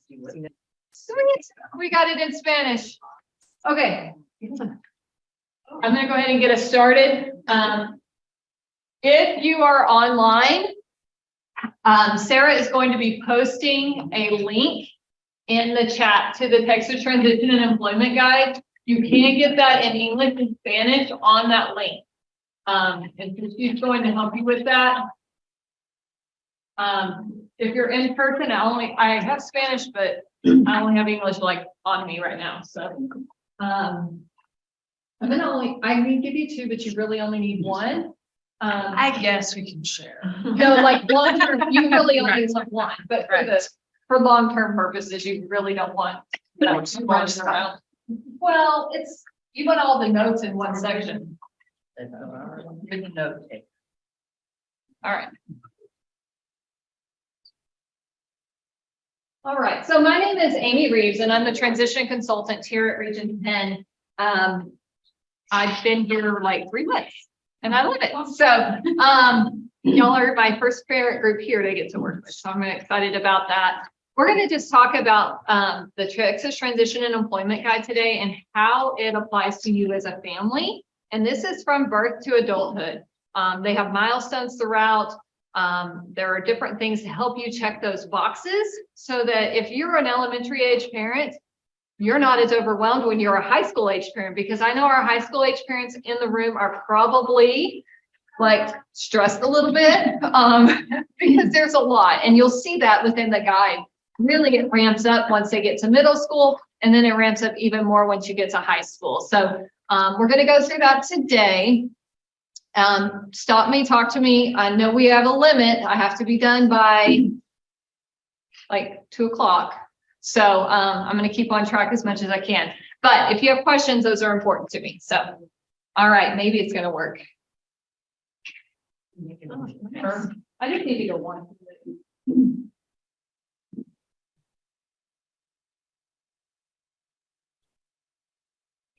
Sweet, we got it in Spanish. Okay. I'm gonna go ahead and get us started. If you are online, Sarah is going to be posting a link in the chat to the Texas Transition and Employment Guide. You can get that in English and Spanish on that link. And she's going to help you with that. If you're in person, I have Spanish, but I only have English like on me right now. So I can give you two, but you really only need one. I guess we can share. No, like long term, you really only want one, but for long-term purposes, you really don't want too much around. Well, you want all the notes in one section. All right. All right, so my name is Amy Reeves, and I'm the transition consultant here at Region 10. I've been here like 3 months, and I love it. So y'all are my first parent group here to get to work with, so I'm excited about that. We're going to just talk about the Texas Transition and Employment Guide today and how it applies to you as a family. And this is from birth to adulthood. They have milestones throughout. There are different things to help you check those boxes so that if you're an elementary age parent, you're not as overwhelmed when you're a high school age parent, because I know our high school age parents in the room are probably like stressed a little bit because there's a lot, and you'll see that within the guide. Really, it ramps up once they get to middle school, and then it ramps up even more once you get to high school. So we're going to go through that today. Stop me, talk to me. I know we have a limit. I have to be done by like 2 o'clock. So I'm going to keep on track as much as I can. But if you have questions, those are important to me. So, all right, maybe it's going to work. I just need to go one.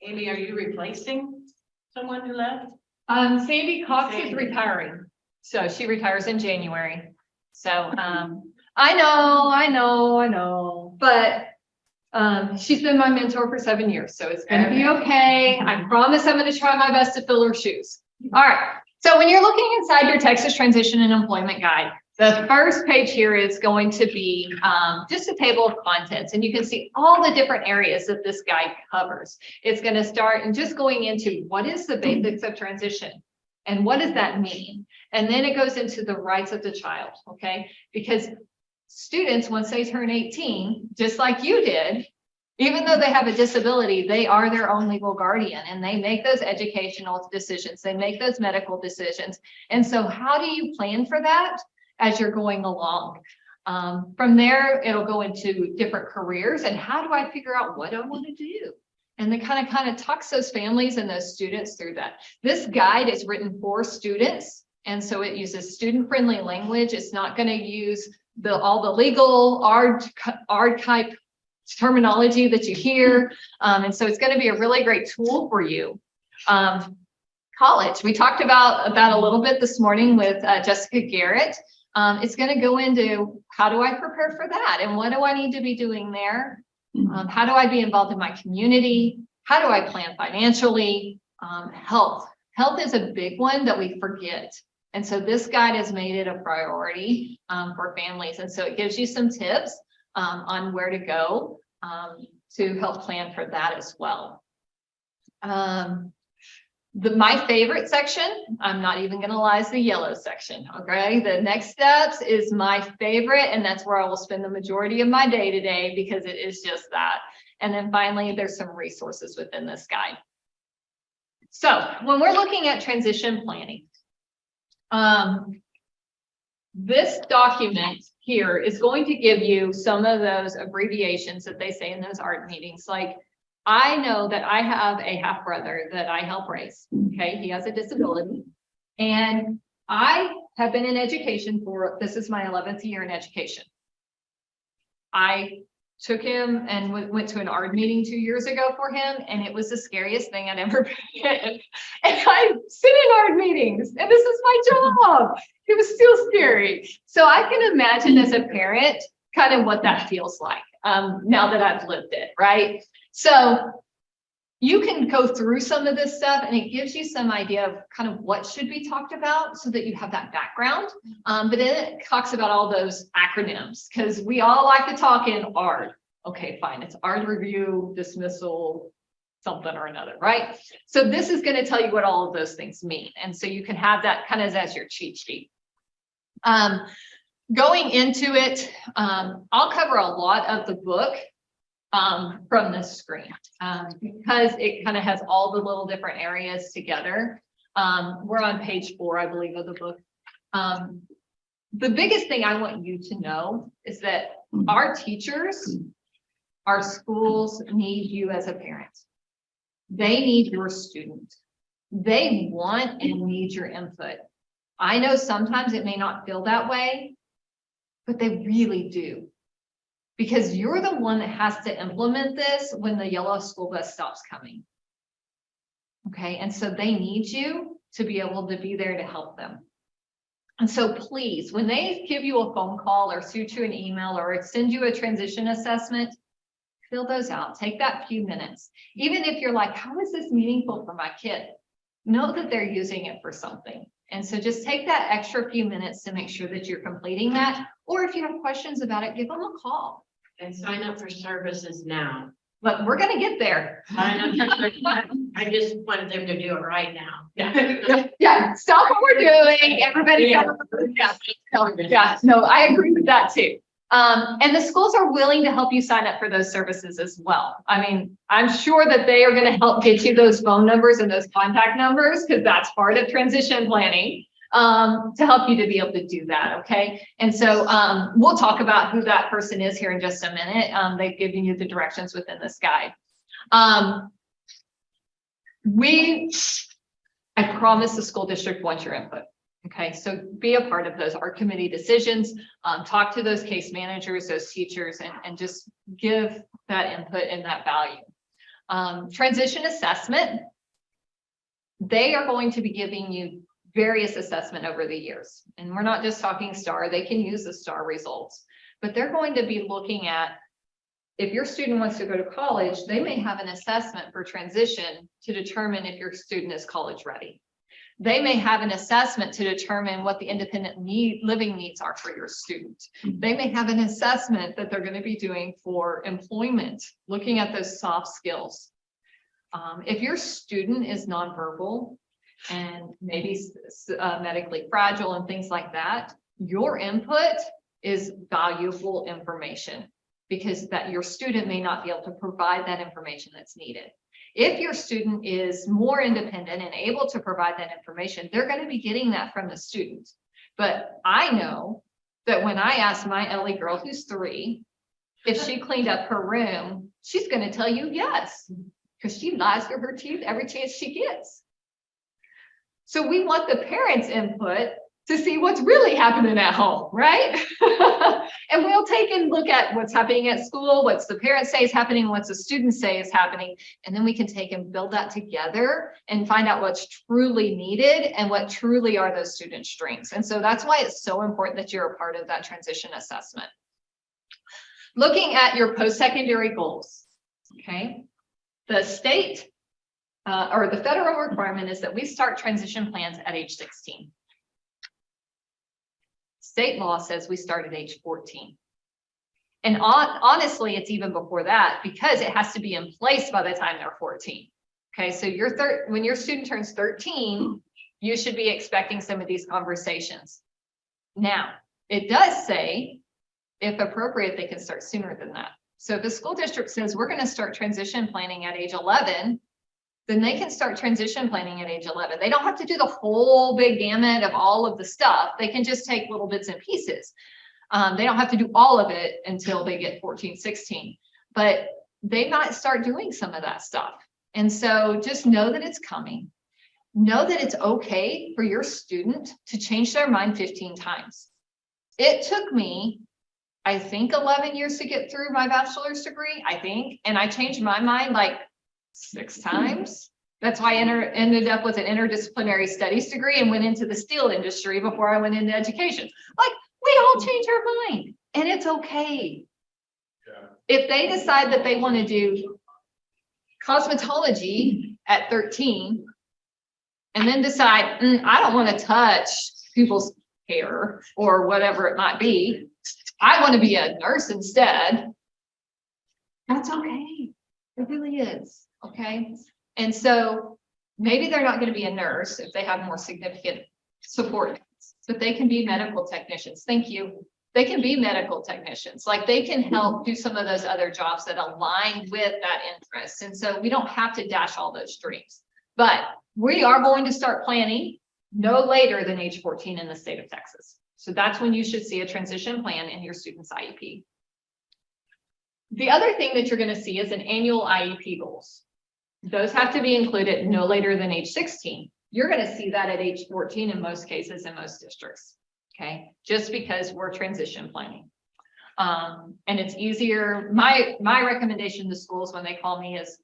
Amy, are you replacing someone who left? Sandy Cox is retiring. So she retires in January. So I know. But she's been my mentor for 7 years. So it's gonna be okay. I promise I'm gonna try my best to fill her shoes. All right. So when you're looking inside your Texas Transition and Employment Guide, the first page here is going to be just a table of contents, and you can see all the different areas that this guide covers. It's going to start and just going into what is the basics of transition and what does that mean? And then it goes into the rights of the child, okay? Because students, once they turn 18, just like you did, even though they have a disability, they are their own legal guardian, and they make those educational decisions. They make those medical decisions. And so how do you plan for that as you're going along? From there, it'll go into different careers and how do I figure out what I want to do? And then kind of talks those families and those students through that. This guide is written for students, and so it uses student-friendly language. It's not going to use all the legal archetype terminology that you hear. And so it's going to be a really great tool for you. College, we talked about that a little bit this morning with Jessica Garrett. It's going to go into how do I prepare for that and what do I need to be doing there? How do I be involved in my community? How do I plan financially? Health is a big one that we forget. And so this guide has made it a priority for families. And so it gives you some tips on where to go to help plan for that as well. My favorite section, I'm not even going to lie, is the yellow section. Okay, the next steps is my favorite, and that's where I will spend the majority of my day today because it is just that. And then finally, there's some resources within this guide. So when we're looking at transition planning, this document here is going to give you some of those abbreviations that they say in those ART meetings. Like, I know that I have a half brother that I help raise. Okay, he has a disability, and I have been in education this is my 11th year in education. I took him and went to an ARD meeting 2 years ago for him, and it was the scariest thing I'd ever been in. And I sit in ARD meetings, and this is my job. It was still scary. So I can imagine as a parent kind of what that feels like. now that I've lived it, right? So you can go through some of this stuff and it gives you some idea of kind of what should be talked about so that you have that background. But then it talks about all those acronyms because we all like to talk in ARD. Okay, fine. It's ARD review, dismissal, something or another, right? So this is going to tell you what all of those things mean. And so you can have that kind of as your cheat sheet. Going into it, I'll cover a lot of the book from this screen because it kind of has all the little different areas together. We're on page 4, I believe, of the book. The biggest thing I want you to know is that our teachers, our schools need you as a parent. They need your student. They want and need your input. I know sometimes it may not feel that way, but they really do. Because you're the one that has to implement this when the yellow school bus stops coming. Okay, and so they need you to be able to be there to help them. And so please, when they give you a phone call or shoot you an email or send you a transition assessment, fill those out. Take that few minutes. Even if you're like, how is this meaningful for my kid? Know that they're using it for something. And so just take that extra few minutes to make sure that you're completing that. Or if you have questions about it, give them a call. And sign up for services now. But we're going to get there. I just wanted them to do it right now. Yeah. Stop what we're doing. Everybody. Yeah. No, I agree with that too. And the schools are willing to help you sign up for those services as well. I mean, I'm sure that they are going to help get you those phone numbers and those contact numbers because that's part of transition planning to help you to be able to do that. Okay. And so we'll talk about who that person is here in just a minute. They've given you the directions within this guide. I promise the school district wants your input. Okay, so be a part of those art committee decisions, talk to those case managers, those teachers, and just give that input and that value. Transition assessment, they are going to be giving you various assessment over the years. And we're not just talking STAR, they can use the STAR results, but they're going to be looking at, if your student wants to go to college, they may have an assessment for transition to determine if your student is college ready. They may have an assessment to determine what the independent living needs are for your student. They may have an assessment that they're going to be doing for employment, looking at those soft skills. If your student is nonverbal and maybe medically fragile and things like that, your input is valuable information because that your student may not be able to provide that information that's needed. If your student is more independent and able to provide that information, they're going to be getting that from the student. But I know that when I ask my Ellie girl, who's 3, if she cleaned up her room, she's going to tell you yes, because she lies through her teeth every chance she gets. So we want the parents' input to see what's really happening at home, right? And we'll take and look at what's happening at school, what's the parents say is happening, what's the students say is happening, and then we can take and build that together and find out what's truly needed and what truly are those student strengths. And so that's why it's so important that you're a part of that transition assessment. Looking at your post-secondary goals, okay? The state or the federal requirement is that we start transition plans at age 16. State law says we start at age 14. And honestly, it's even before that because it has to be in place by the time they're 14. Okay, so when your student turns 13, you should be expecting some of these conversations. Now, it does say, if appropriate, they can start sooner than that. So if the school district says we're going to start transition planning at age 11, then they can start transition planning at age 11. They don't have to do the whole big gamut of all of the stuff. They can just take little bits and pieces. They don't have to do all of it until they get 14, 16, but they might start doing some of that stuff. And so just know that it's coming. Know that it's okay for your student to change their mind 15 times. It took me, I think, 11 years to get through my bachelor's degree, and I changed my mind like 6 times. That's why I ended up with an interdisciplinary studies degree and went into the steel industry before I went into education. Like, we all change our mind and it's okay. Yeah. if they decide that they want to do cosmetology at 13 and then decide, I don't want to touch people's hair or whatever it might be, I want to be a nurse instead, that's okay. It really is. Okay. And so maybe they're not going to be a nurse if they have more significant support needs, but they can be medical technicians. Thank you. They can be medical technicians. Like they can help do some of those other jobs that align with that interest. And so we don't have to dash all those dreams, but we are going to start planning no later than age 14 in the state of Texas. So that's when you should see a transition plan in your student's IEP. The other thing that you're going to see is an annual IEP goals. Those have to be included no later than age 16. You're going to see that at age 14 in most cases in most districts. Okay, just because we're transition planning. And it's easier. My recommendation to schools when they call me is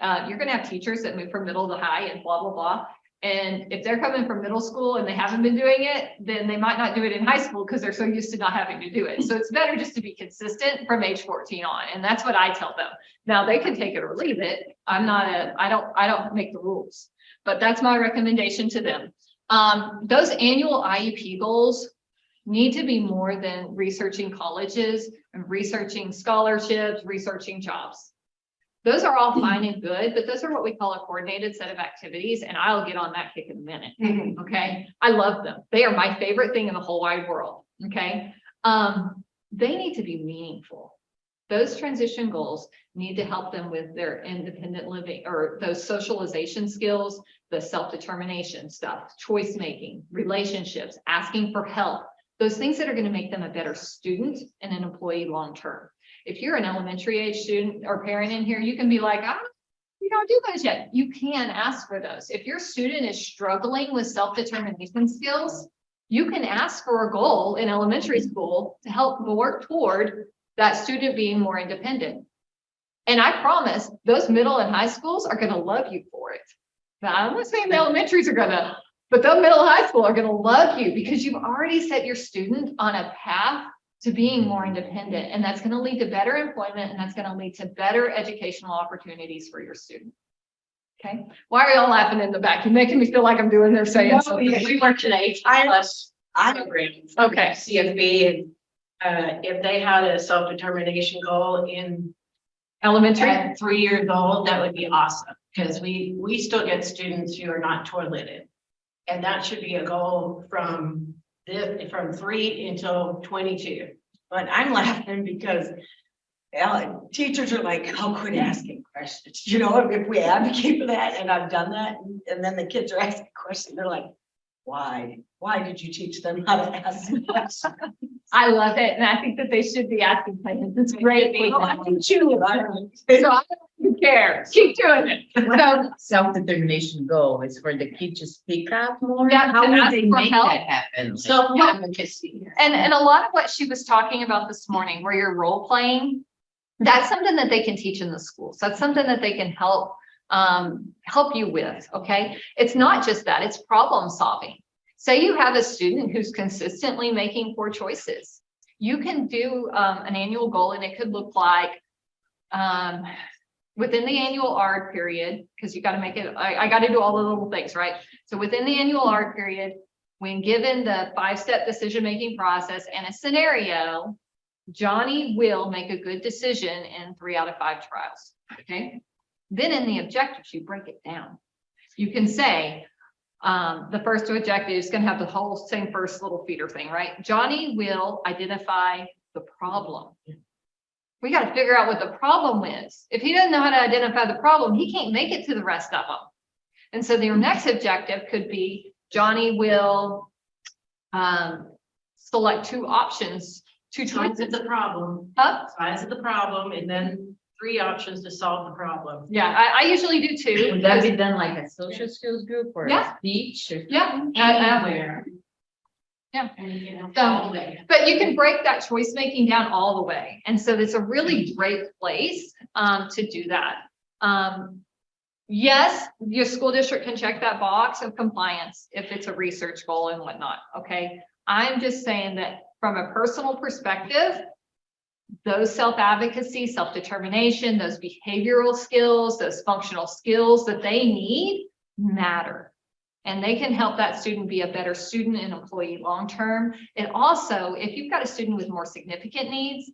you're going to have teachers that move from middle to high and blah, blah, blah. And if they're coming from middle school and they haven't been doing it, then they might not do it in high school because they're so used to not having to do it. So it's better just to be consistent from age 14 on. And that's what I tell them. Now they can take it or leave it. I don't make the rules, but that's my recommendation to them. Those annual IEP goals need to be more than researching colleges and researching scholarships, researching jobs. Those are all fine and good, but those are what we call a coordinated set of activities. And I'll get on that kick in a minute. Okay. I love them. They are my favorite thing in the whole wide world. Okay. They need to be meaningful. Those transition goals need to help them with their independent living or those socialization skills, the self-determination stuff, choice making, relationships, asking for help, those things that are going to make them a better student and an employee long-term. If you're an elementary age student or parent in here, you can be like, you don't do those yet. You can ask for those. If your student is struggling with self-determination skills, you can ask for a goal in elementary school to help work toward that student being more independent. And I promise those middle and high schools are going to love you for it. Now, I'm not saying the elementaries are going to, but the middle and high school are going to love you because you've already set your student on a path to being more independent. And that's going to lead to better employment, and that's going to lead to better educational opportunities for your student. Okay. Why are y'all laughing in the back? You're making me feel like I'm doing their saying something. We work today. Programs. Okay. CFB, and if they had a self-determination goal in Elementary. at 3 years old, that would be awesome, because we still get students who are not toileted. And that should be a goal from 3 until 22. But I'm laughing because teachers are like, oh, quit asking questions. You know, if we advocate for that, and I've done that, and then the kids are asking questions, they're like, why? Why did you teach them how to ask questions? I love it. And I think that they should be asking questions. It's great. So I don't care. Keep doing it. So Self-determination goal is for the kids to speak up more. Yeah, How to would ask they for make help. that happen? self-advocacy. and a lot of what she was talking about this morning, where you're role playing, that's something that they can teach in the schools. That's something that they can help you with. Okay. It's not just that, it's problem solving. Say you have a student who's consistently making poor choices. You can do an annual goal, and it could look like within the annual ARD period, because you got to make it, I got to do all the little things, right? So within the annual ARD period, when given the 5-step decision-making process and a scenario, Johnny will make a good decision in 3 out of 5 trials. Okay. Then in the objectives, you break it down. You can say, the first objective is going to have the whole same first little feeder thing, right? Johnny will identify the problem. We got to figure out what the problem is. If he doesn't know how to identify the problem, he can't make it to the rest of them. And so your next objective could be Johnny will select 2 options, 2 Size choices. of the problem, Huh? size of the problem, and then 3 options to solve the problem. Yeah, I usually do 2. Would that be done like a social skills group or Yeah. a speech? Or Yeah. Anywhere. Yeah. And, you know, So- all day. But you can break that choice making down all the way. And so it's a really great place to do that. Yes, your school district can check that box of compliance if it's a research goal and whatnot. Okay. I'm just saying that from a personal perspective, those self-advocacy, self-determination, those behavioral skills, those functional skills that they need matter. And they can help that student be a better student and employee long-term. And also, if you've got a student with more significant needs,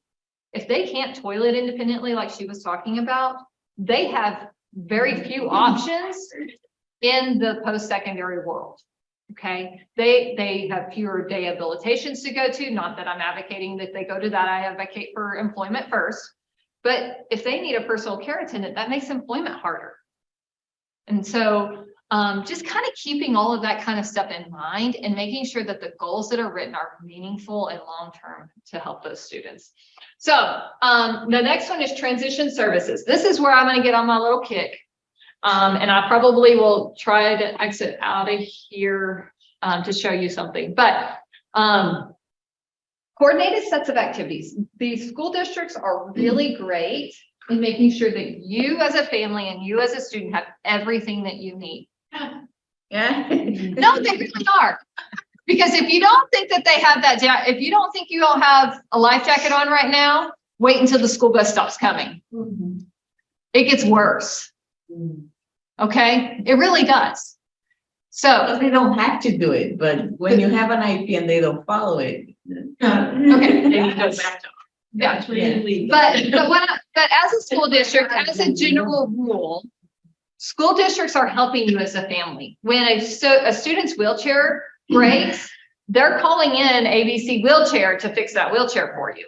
if they can't toilet independently, like she was talking about, they have very few options in the post-secondary world. Okay, they have fewer day habilitations to go to. Not that I'm advocating that they go to that. I advocate for employment first. But if they need a personal care attendant, that makes employment harder. And so just kind of keeping all of that kind of stuff in mind and making sure that the goals that are written are meaningful and long-term to help those students. So the next one is transition services. This is where I'm going to get on my little kick. And I probably will try to exit out of here to show you something, but coordinated sets of activities. These school districts are really great in making sure that you as a family and you as a student have everything that you need. Yeah. No, they really are. Because if you don't think that they have that, if you don't think you all have a life jacket on right now, wait until the school bus stops coming. It gets worse. Okay, it really does. So They don't have to do it, but when you have an IP and they don't follow it. okay, They need to go back to. yeah. Really. But as a school district, as a general rule, school districts are helping you as a family. When a student's wheelchair breaks, they're calling in ABC Wheelchair to fix that wheelchair for you.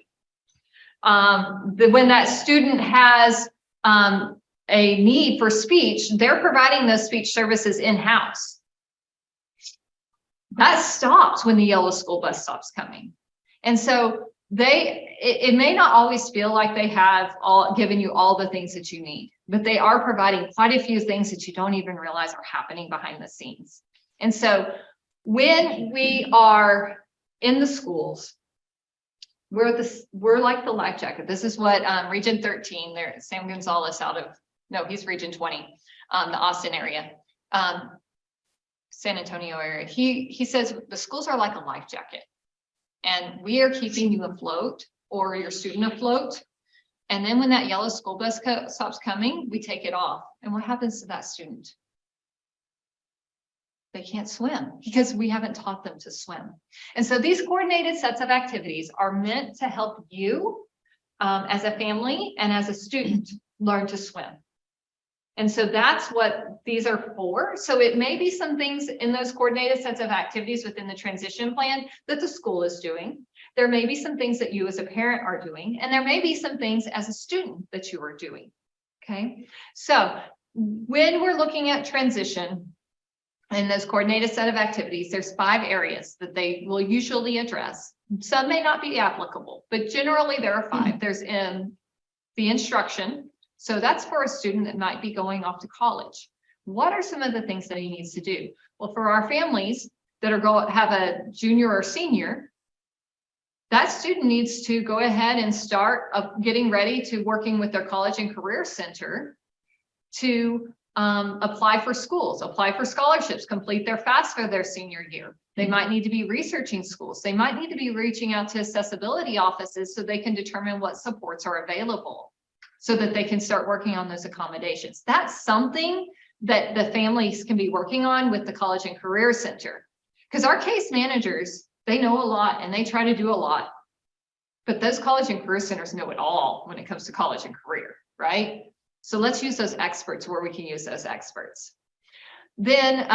When that student has a need for speech, they're providing those speech services in-house. That stops when the yellow school bus stops coming. And so it may not always feel like they have given you all the things that you need, but they are providing quite a few things that you don't even realize are happening behind the scenes. And so when we are in the schools, we're like the life jacket. This is what Region 13 there, Sam Gonzalez he's Region 20, the Austin area, San Antonio area. He says the schools are like a life jacket, and we are keeping you afloat or your student afloat. And then when that yellow school bus stops coming, we take it off. And what happens to that student? They can't swim because we haven't taught them to swim. And so these coordinated sets of activities are meant to help you as a family and as a student learn to swim. And so that's what these are for. So it may be some things in those coordinated sets of activities within the transition plan that the school is doing. There may be some things that you as a parent are doing, and there may be some things as a student that you are doing. Okay. So when we're looking at transition and those coordinated set of activities, there's 5 areas that they will usually address. Some may not be applicable, but generally there are 5. There's the instruction. So that's for a student that might be going off to college. What are some of the things that he needs to do? Well, for our families that have a junior or senior, that student needs to go ahead and start getting ready to working with their college and career center to apply for schools, apply for scholarships, complete their FAFSA their senior year. They might need to be researching schools. They might need to be reaching out to accessibility offices so they can determine what supports are available, so that they can start working on those accommodations. That's something that the families can be working on with the College and Career Center. Because our case managers, they know a lot and they try to do a lot. But those College and Career Centers know it all when it comes to college and career, right? So let's use those experts where we can use those experts. Then,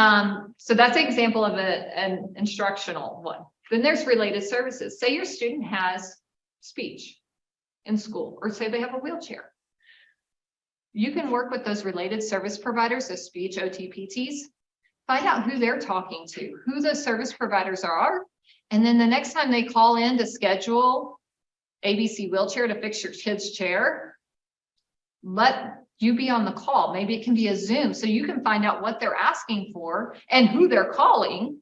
so that's an example of an instructional one. Then there's related services. Say your student has speech in school, or say they have a wheelchair. You can work with those related service providers, those speech OTPTs, find out who they're talking to, who those service providers are. And then the next time they call in to schedule ABC Wheelchair to fix your kid's chair, let you be on the call. Maybe it can be a Zoom, so you can find out what they're asking for and who they're calling,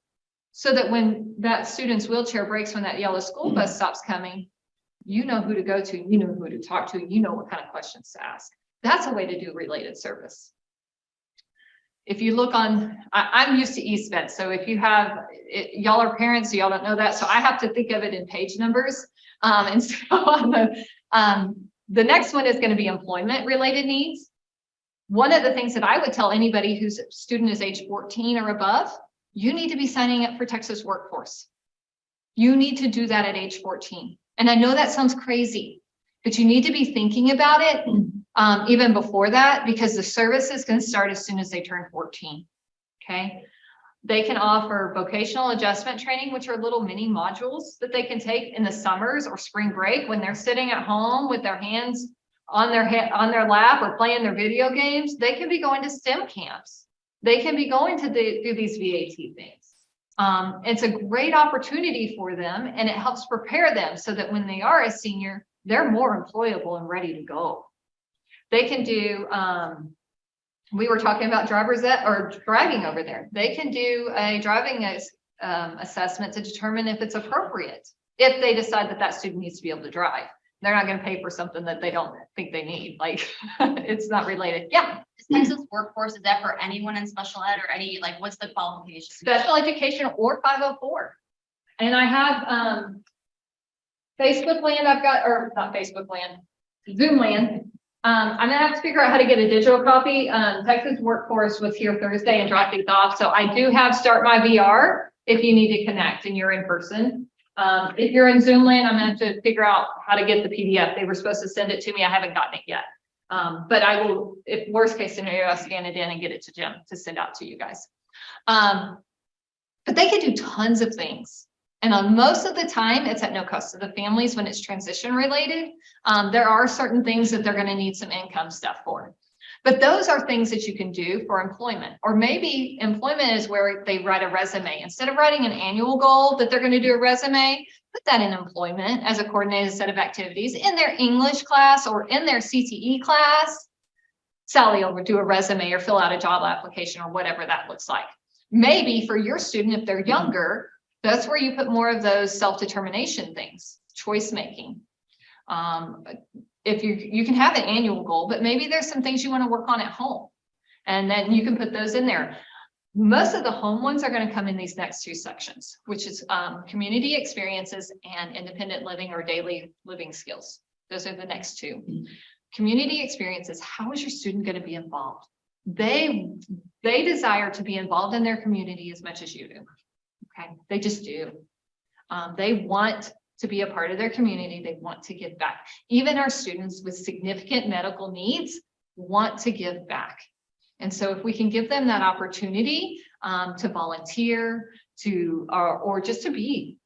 so that when that student's wheelchair breaks, when that yellow school bus stops coming, you know who to go to, you know who to talk to, you know what kind of questions to ask. That's a way to do related service. If you look on, I'm used to eSped, so if you have, y'all are parents, so y'all don't know that, so I have to think of it in page numbers. And so on The next one is going to be employment related needs. One of the things that I would tell anybody whose student is age 14 or above, you need to be signing up for Texas Workforce. You need to do that at age 14. And I know that sounds crazy, but you need to be thinking about it even before that, because the service is going to start as soon as they turn 14. Okay. They can offer vocational adjustment training, which are little mini modules that they can take in the summers or spring break when they're sitting at home with their hands on their lap or playing their video games. They can be going to STEM camps. They can be going to do these VAT things. It's a great opportunity for them, and it helps prepare them so that when they are a senior, they're more employable and ready to go. They can do, we were talking about drivers that are driving over there. They can do a driving assessment to determine if it's appropriate, if they decide that that student needs to be able to drive. They're not going to pay for something that they don't think they need. Like, it's not related. Yeah. Is Texas Workforce, is that for anyone in special ed or any, like, what's the qualification? Special education or 504. And I have Facebook land I've got, or not Facebook land, Zoom land. I'm gonna have to figure out how to get a digital copy. Texas Workforce was here Thursday and dropped these off. So I do have Start My VR if you need to connect and you're in person. If you're in Zoom land, I'm gonna have to figure out how to get the PDF. They were supposed to send it to me. I haven't gotten it yet. But I will, if worst case scenario, I'll scan it in and get it to Jim to send out to you guys. But they can do tons of things. And on most of the time, it's at no cost to the families when it's transition related. There are certain things that they're going to need some income stuff for. But those are things that you can do for employment. Or maybe employment is where they write a resume. Instead of writing an annual goal that they're going to do a resume, put that in employment as a coordinated set of activities in their English class or in their CTE class. Sally will do a resume or fill out a job application or whatever that looks like. Maybe for your student, if they're younger, that's where you put more of those self-determination things, choice making. If you can have an annual goal, but maybe there's some things you want to work on at home, and then you can put those in there. Most of the home ones are going to come in these next two sections, which is community experiences and independent living or daily living skills. Those are the next two. Community experiences, how is your student going to be involved? They desire to be involved in their community as much as you do. Okay, they just do. They want to be a part of their community. They want to give back. Even our students with significant medical needs want to give back. And so if we can give them that opportunity to volunteer, or just to be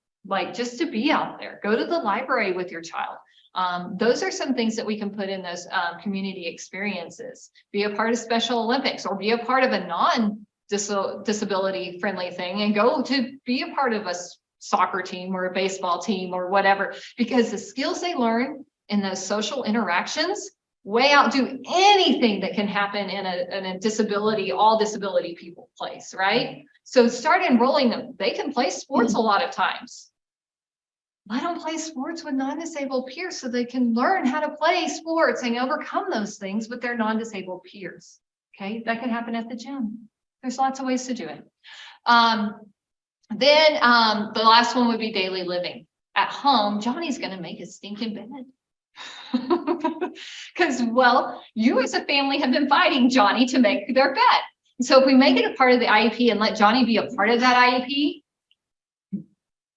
out there, go to the library with your child. Those are some things that we can put in those community experiences. Be a part of Special Olympics, or be a part of a non-disability friendly thing, and go to be a part of a soccer team or a baseball team or whatever, because the skills they learn in those social interactions way outdo anything that can happen in a disability, all disability people place, right? So start enrolling them. They can play sports a lot of times. Let them play sports with non-disabled peers so they can learn how to play sports and overcome those things with their non-disabled peers. Okay, that can happen at the gym. There's lots of ways to do it. Then the last one would be daily living. At home, Johnny's going to make his stinking bed. Because, well, you as a family have been fighting Johnny to make their bed. So if we make it a part of the IEP and let Johnny be a part of that IEP,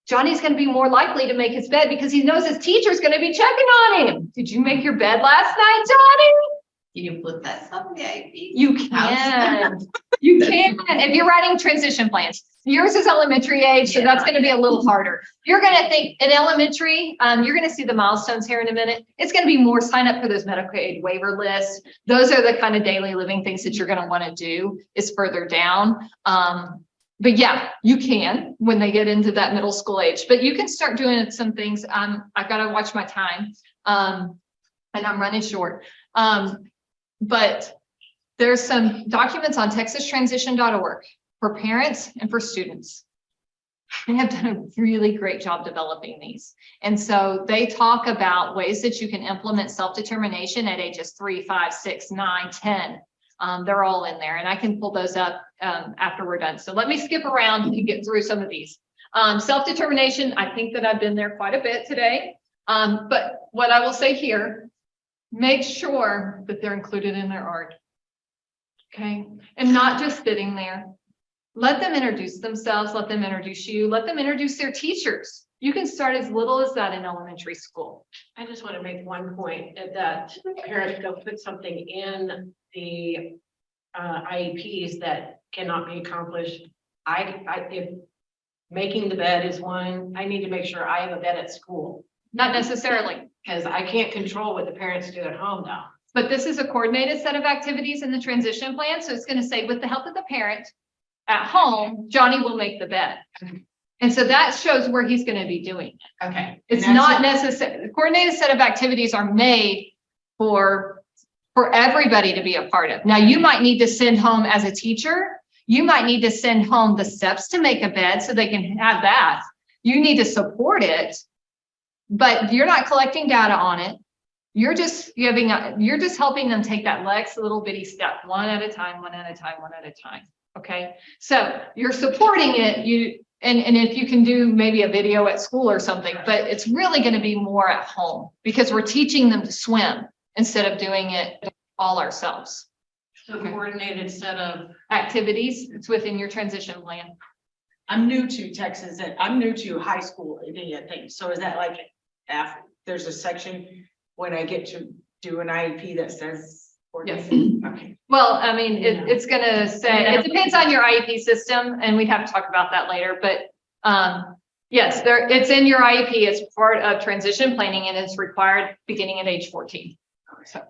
Johnny's going to be more likely to make his bed because he knows his teacher's going to be checking on him. Did you make your bed last night, Johnny? Can you put that up in the IEP? You can. You can. If you're writing transition plans, yours is elementary age, so that's going to be a little harder. You're going to think in elementary, you're going to see the milestones here in a minute. It's going to be more sign up for those medical aid waiver lists. Those are the kind of daily living things that you're going to want to do is further down. But yeah, you can when they get into that middle school age, but you can start doing some things. I've got to watch my time and I'm running short. But there's some documents on texastransition.org for parents and for students. They have done a really great job developing these. And so they talk about ways that you can implement self-determination at ages 3, 5, 6, 9, 10. They're all in there, and I can pull those up after we're done. So let me skip around and get through some of these. Self-determination, I think that I've been there quite a bit today. But what I will say here, make sure that they're included in their art. Okay, and not just sitting there. Let them introduce themselves, let them introduce you, let them introduce their teachers. You can start as little as that in elementary school. I just want to make one point that parents don't put something in the IEPs that cannot be accomplished. If making the bed is one, I need to make sure I have a bed at school, Not necessarily, because I can't control what the parents do at home now. but this is a coordinated set of activities in the transition plan. So it's going to say, with the help of the parent at home, Johnny will make the bed. And so that shows where he's going to be doing it. Okay. It's not necessary. The coordinated set of activities are made for everybody to be a part of. Now, you might need to send home as a teacher, you might need to send home the steps to make a bed so they can have that. You need to support it, but you're not collecting data on it. You're just helping them take that next little bitty step, one at a time, one at a time, one at a time. Okay. So you're supporting it. And if you can do maybe a video at school or something, but it's really going to be more at home because we're teaching them to swim instead of doing it all ourselves. So coordinated set of Activities, it's within your transition plan. I'm new to Texas and I'm new to high school immediate things. So is that like after there's a section when I get to do an IEP that says? Yes. Okay. Well, I mean, it's going to say, it depends on your IEP system, and we'd have to talk about that later, but yes, it's in your IEP. It's part of transition planning and it's required beginning at age 14. So,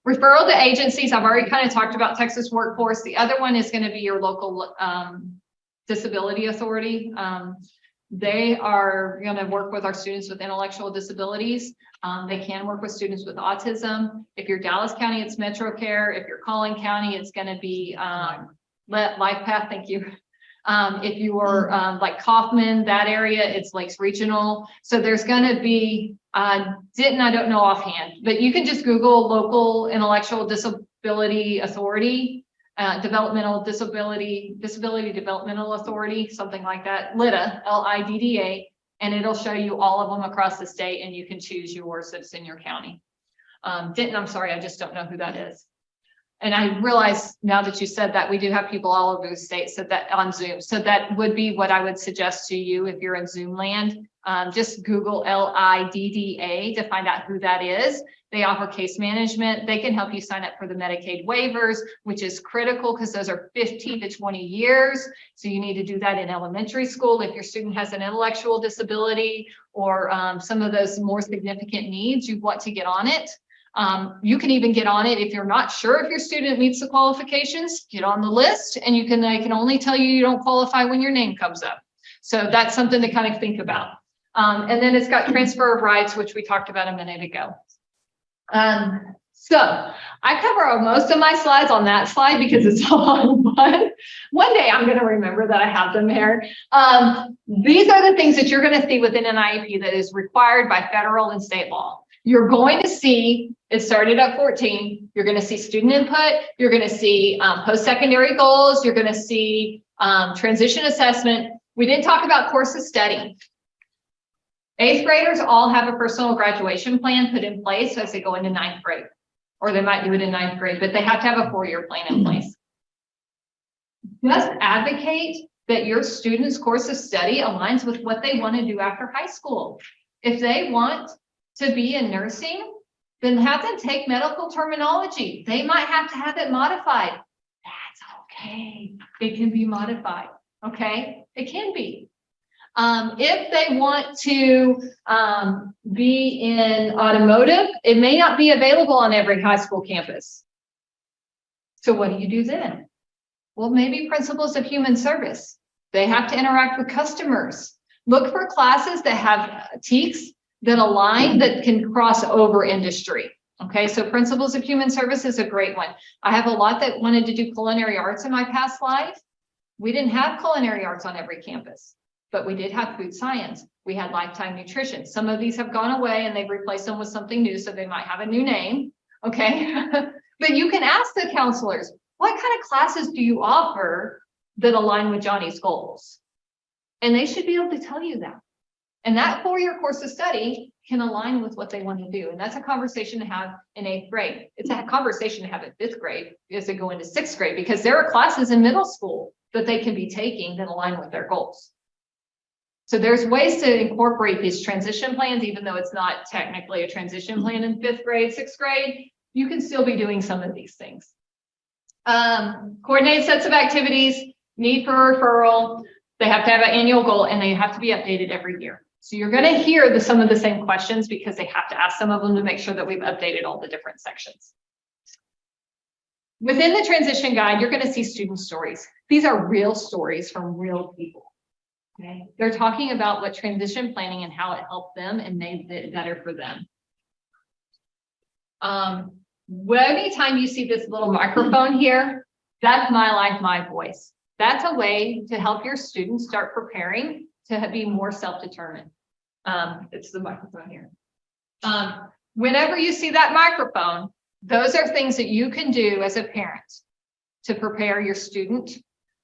referral to agencies. I've already kind of talked about Texas Workforce. The other one is going to be your local disability authority. They are going to work with our students with intellectual disabilities. They can work with students with autism. If you're Dallas County, it's Metro Care. If you're Collin County, it's going to be LifePath. Thank you. If you are like Kaufman, that area, it's Lakes Regional. So there's going to be, I don't know offhand, but you can just Google local intellectual disability authority, disability developmental authority, something like that, LIDDA, LIDDA, and it'll show you all of them across the state, and you can choose yours that's in your county. I'm sorry, I just don't know who that is. And I realize now that you said that we do have people all over the state, so that on Zoom. So that would be what I would suggest to you if you're in Zoom land. Just Google LIDDA to find out who that is. They offer case management. They can help you sign up for the Medicaid waivers, which is critical because those are 15 to 20 years. So you need to do that in elementary school. If your student has an intellectual disability or some of those more significant needs, you want to get on it. You can even get on it if you're not sure if your student meets the qualifications, get on the list, and they can only tell you don't qualify when your name comes up. So that's something to kind of think about. And then it's got transfer of rights, which we talked about a minute ago. So I cover most of my slides on that slide because it's all on one. One day I'm going to remember that I have them there. These are the things that you're going to see within an IEP that is required by federal and state law. You're going to see, it started at 14, you're going to see student input, you're going to see post-secondary goals, you're going to see transition assessment. We didn't talk about course of study. 8th graders all have a personal graduation plan put in place as they go into 9th grade, or they might do it in 9th grade, but they have to have a 4-year plan in place. Just advocate that your student's course of study aligns with what they want to do after high school. If they want to be in nursing, then have them take medical terminology. They might have to have it modified. That's okay. It can be modified. Okay, it can be. If they want to be in automotive, it may not be available on every high school campus. So what do you do then? Well, maybe principles of human service. They have to interact with customers. Look for classes that have TEKS that align, that can cross over industry. Okay, so principles of human service is a great one. I have a lot that wanted to do culinary arts in my past life. We didn't have culinary arts on every campus, but we did have food science. We had lifetime nutrition. Some of these have gone away and they've replaced them with something new, so they might have a new name. Okay, but you can ask the counselors, what kind of classes do you offer that align with Johnny's goals? And they should be able to tell you that. And that 4-year course of study can align with what they want to do. And that's a conversation to have in 8th grade. It's a conversation to have in 5th grade as they go into 6th grade, because there are classes in middle school that they can be taking that align with their goals. So there's ways to incorporate these transition plans, even though it's not technically a transition plan in 5th grade, 6th grade, you can still be doing some of these things. Coordinated sets of activities, need for referral. They have to have an annual goal and they have to be updated every year. So you're going to hear some of the same questions because they have to ask some of them to make sure that we've updated all the different sections. Within the transition guide, you're going to see student stories. These are real stories from real people. Okay, they're talking about what transition planning and how it helped them and made it better for them. Anytime you see this little microphone here, that's my life, my voice. That's a way to help your students start preparing to be more self-determined. It's the microphone here. Whenever you see that microphone, those are things that you can do as a parent to prepare your student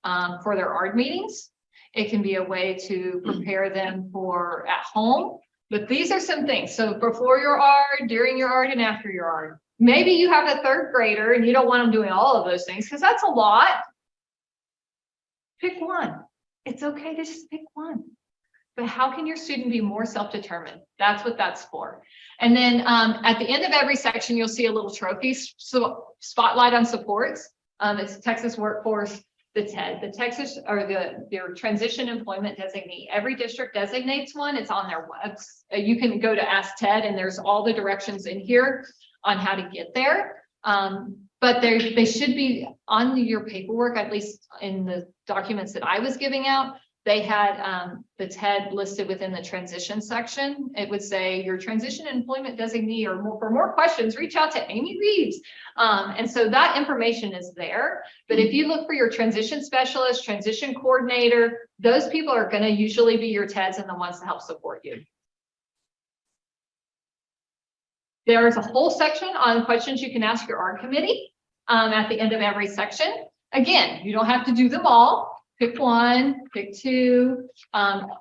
for their ARD meetings. It can be a way to prepare them for at home, but these are some things. So before your ARD, during your ARD, and after your ARD. Maybe you have a 3rd grader and you don't want them doing all of those things because that's a lot. Pick one. It's okay to just pick one. But how can your student be more self-determined? That's what that's for. And then at the end of every section, you'll see a little trophy, so spotlight on supports. It's Texas Workforce, the TED, the Texas, or their Transition Employment Designee. Every district designates one. It's on their webs. You can go to Ask TED and there's all the directions in here on how to get there. But they should be on your paperwork, at least in the documents that I was giving out. They had the TED listed within the transition section. It would say your transition employment designee, or for more questions, reach out to Amy Reeves. And so that information is there. But if you look for your transition specialist, transition coordinator, those people are going to usually be your TEDs and the ones to help support you. There's a whole section on questions you can ask your ARD committee at the end of every section. Again, you don't have to do them all. Pick one, pick two.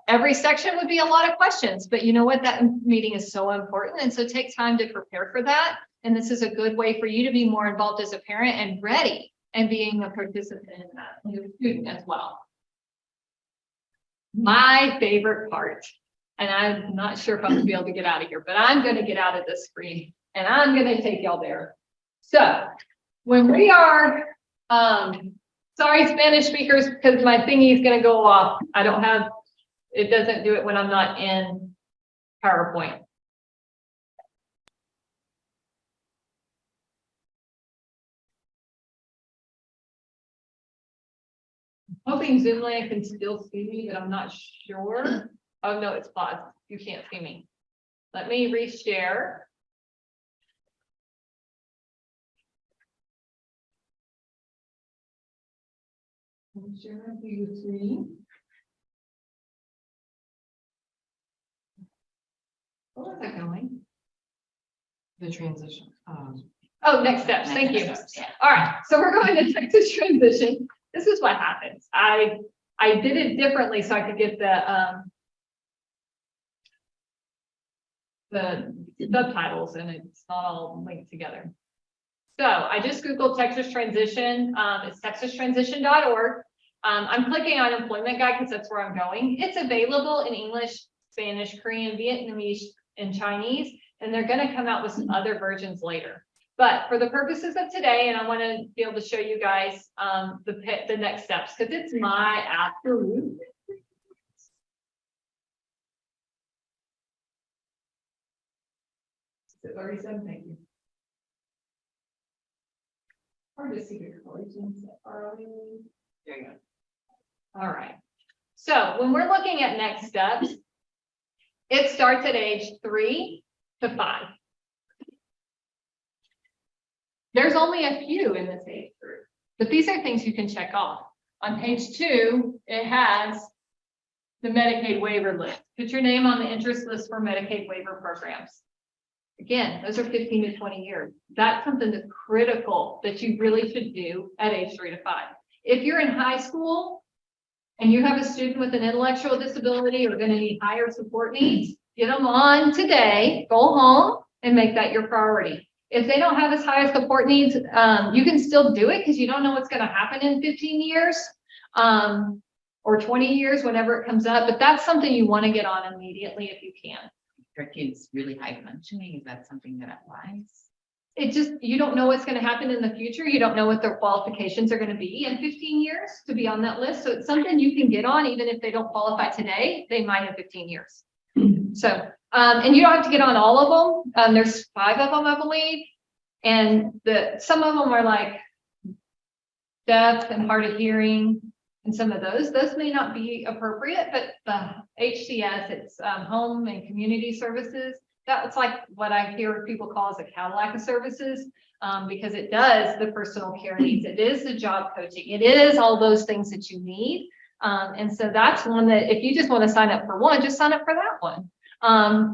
Every section would be a lot of questions, but you know what? That meeting is so important. And so take time to prepare for that. And this is a good way for you to be more involved as a parent and ready and being a participant in that, and a student as well. My favorite part, and I'm not sure if I'm gonna be able to get out of here, but I'm gonna get out of this screen and I'm gonna take y'all there. So when we are, sorry, Spanish speakers, because my thingy is going to go off. I don't have, it doesn't do it when I'm not in PowerPoint. Hoping Zoomland can still see me, but I'm not sure. Oh no, it's paused. You can't see me. Let me reshare. Share view screen. Where is that going? The transition. Oh, next steps. Thank you. All right, so we're going to Texas transition. This is what happens. I did it differently so I could get the subtitles and it's not all linked together. So I just Googled Texas transition. It's texastransition.org. I'm clicking on employment guide because that's where I'm going. It's available in English, Spanish, Korean, Vietnamese, and Chinese, and they're going to come out with some other versions later. But for the purposes of today, and I want to be able to show you guys the next steps because it's my absolute. Is it already said? Thank you. Hard to see your collections. There you go. All right. So when we're looking at next steps, it starts at age 3 to 5. There's only a few in this age group, but these are things you can check off. On page 2, it has the Medicaid waiver list. Put your name on the interest list for Medicaid waiver programs. Again, those are 15 to 20 years. That's something that's critical that you really should do at age 3 to 5. If you're in high school, and you have a student with an intellectual disability or gonna need higher support needs, get them on today, go home and make that your priority. If they don't have as high as support needs, you can still do it because you don't know what's gonna happen in 15 years. Or 20 years, whenever it comes up, but that's something you want to get on immediately if you can. Your kids really high functioning, is that something that applies? It just, you don't know what's going to happen in the future. You don't know what their qualifications are going to be in 15 years to be on that list. So it's something you can get on, even if they don't qualify today, they might in 15 years. So, and you don't have to get on all of them. There's 5 of them, I believe. And some of them are like deaf and hard of hearing. And some of those may not be appropriate, but the HCS, it's home and community services. That's like what I hear people call as a Cadillac of services, because it does the personal care needs. It is the job coaching. It is all those things that you need. And so that's one that if you just want to sign up for one, just sign up for that one.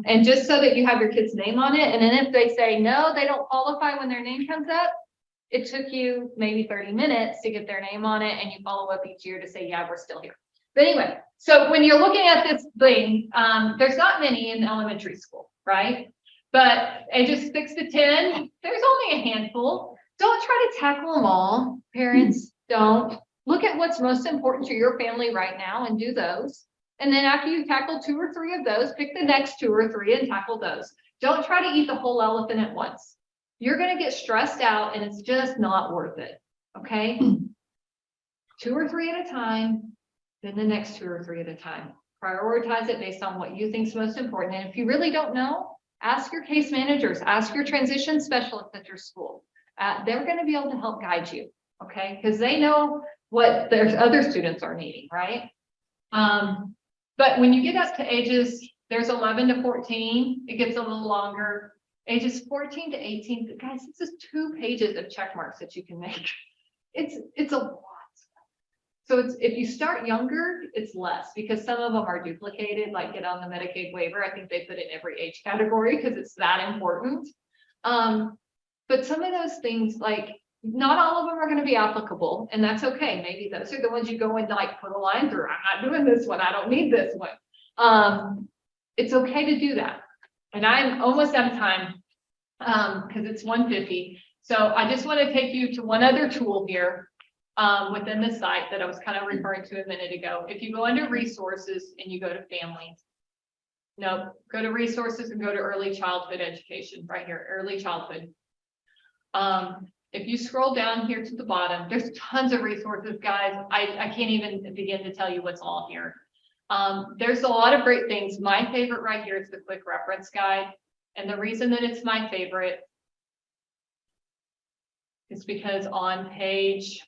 And just so that you have your kid's name on it. And then if they say, no, they don't qualify when their name comes up, it took you maybe 30 minutes to get their name on it, and you follow up each year to say, yeah, we're still here. But anyway, so when you're looking at this thing, there's not many in elementary school, right? But ages 6 to 10, there's only a handful. Don't try to tackle them all. Parents, don't. Look at what's most important to your family right now and do those. And then after you tackle 2 or 3 of those, pick the next 2 or 3 and tackle those. Don't try to eat the whole elephant at once. You're going to get stressed out and it's just not worth it. Okay. 2 or 3 at a time, then the next 2 or 3 at a time. Prioritize it based on what you think is most important. And if you really don't know, ask your case managers, ask your transition specialists at your school. They're going to be able to help guide you. Okay. Because they know what their other students are needing. Right. But when you get up to ages, there's 11 to 14, it gets a little longer. Ages 14 to 18, guys, this is 2 pages of check marks that you can make. It's a lot. So if you start younger, it's less because some of them are duplicated, like get on the Medicaid waiver. I think they put it in every age category because it's that important. But some of those things, like not all of them are going to be applicable, and that's okay. Maybe those are the ones you go and like put a line through. I'm not doing this one. I don't need this one. It's okay to do that. And I'm almost out of time because it's 1:50. So I just want to take you to one other tool here within the site that I was kind of referring to a minute ago. If you go under resources and you go to families, no, go to resources and go to early childhood education right here, early childhood. If you scroll down here to the bottom, there's tons of resources, guys. I can't even begin to tell you what's all here. There's a lot of great things. My favorite right here is the quick reference guide. And the reason that it's my favorite is because on page,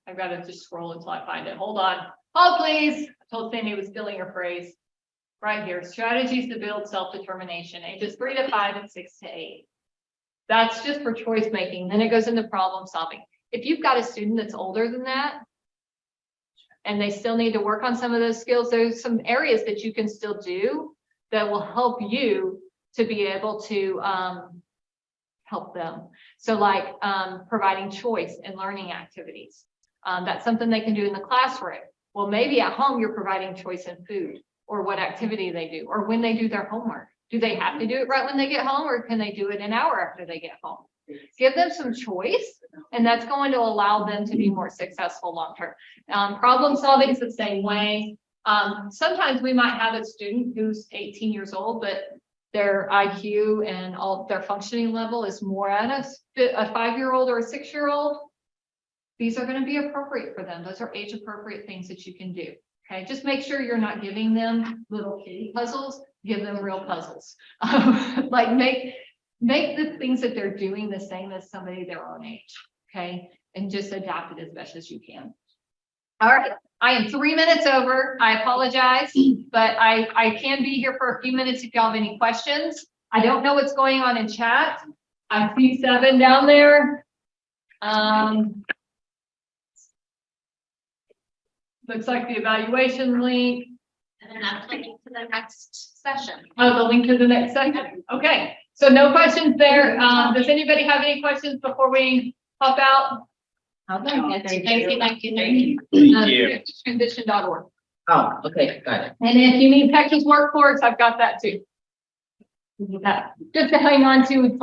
I've got to just scroll until I find it. Hold on. Hold, please. I told Sandy was stealing her phrase. Right here, strategies to build self-determination, ages 3 to 5 and 6 to 8. That's just for choice making. Then it goes into problem solving. If you've got a student that's older than that, and they still need to work on some of those skills, there's some areas that you can still do that will help you to be able to help them. So like providing choice in learning activities. That's something they can do in the classroom. Well, maybe at home you're providing choice in food or what activity they do or when they do their homework. Do they have to do it right when they get home or can they do it an hour after they get home? Give them some choice, and that's going to allow them to be more successful long-term. Problem solving is the same way. Sometimes we might have a student who's 18 years old, but their IQ and all their functioning level is more at a 5-year-old or a 6-year-old. These are going to be appropriate for them. Those are age appropriate things that you can do. Okay, just make sure you're not giving them little kitty puzzles. Give them real puzzles. Like make the things that they're doing the same as somebody their own age. Okay, and just adapt it as best as you can. All right, I am 3 minutes over. I apologize, but I can be here for a few minutes if y'all have any questions. I don't know what's going on in chat. I see 7 down there. Looks like the evaluation link. And then that's the link to the next session. Oh, the link to the next section. Okay, so no questions there. Does anybody have any questions before we hop out? Okay. Thank you. Transition.org. Oh, okay, got it. And if you need Texas workforce, I've got that too. That, just to hang on to for